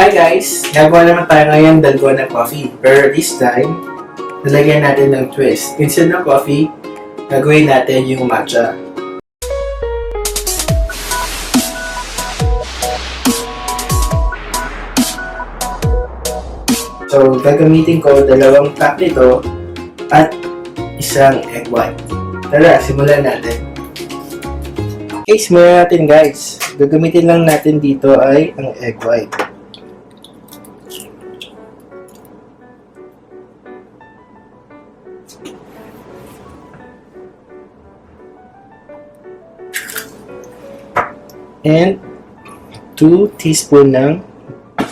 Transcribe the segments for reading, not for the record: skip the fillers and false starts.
Hi guys! Gagawa naman tayo ngayon Dalgona coffee. Pero this time, nalagyan natin ng twist. Instead ng coffee, gagawin natin yung matcha. So, gagamitin ko 2 cup nito at isang egg white. Tara, simulan natin. Okay, simulan natin guys. Gagamitin lang natin dito ay ang egg white. And 2 teaspoon ng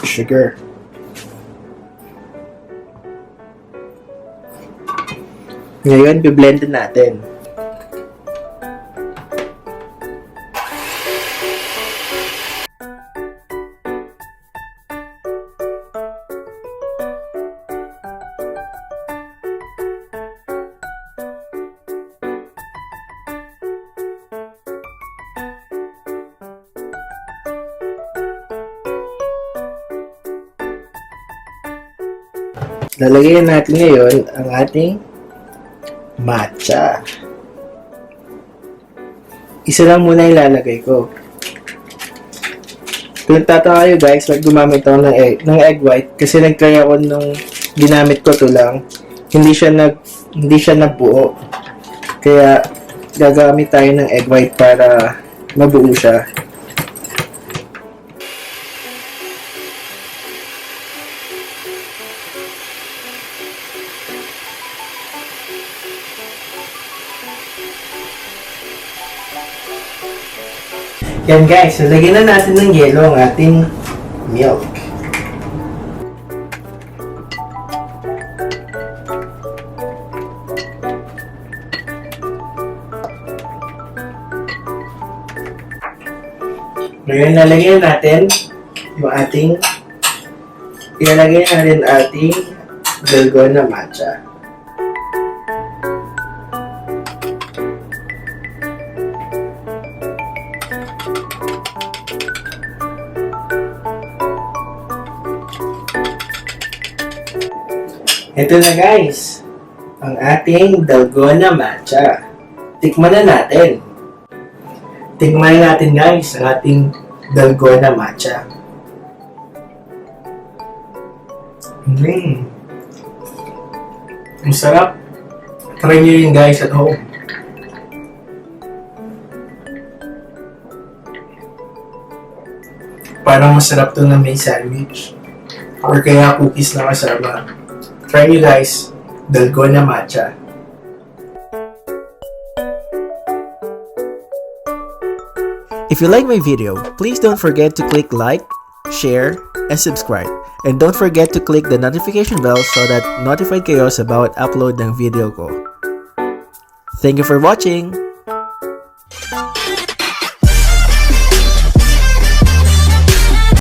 sugar. Ngayon, biblend natin. Lalagyan natin ngayon ang ating matcha. Isa lang muna ilalagay ko. Kung tataka kayo guys, wag gumamit ako ng egg white kasi nag-try ako nung ginamit ko to lang. Hindi siya nabuo. Kaya gagamit tayo ng egg white para mabuo siya. Yan guys, lagyan na natin ng yelo ang ating milk. Ngayon lalagyan natin yung ilalagay natin ating Dalgona Matcha. Ito na guys, ang ating Dalgona Matcha. Tikman na natin. Tikman natin guys, ang ating Dalgona Matcha. Ang sarap. Try nyo yun guys at home. Parang masarap to na may sandwich. Or kaya cookies na kasama. Try nyo guys, Dalgona Matcha. If you like my video, please don't forget to click like, share, and subscribe. And don't forget to click the notification bell so that notified kayo sa bawat upload ng video ko. Thank you for watching!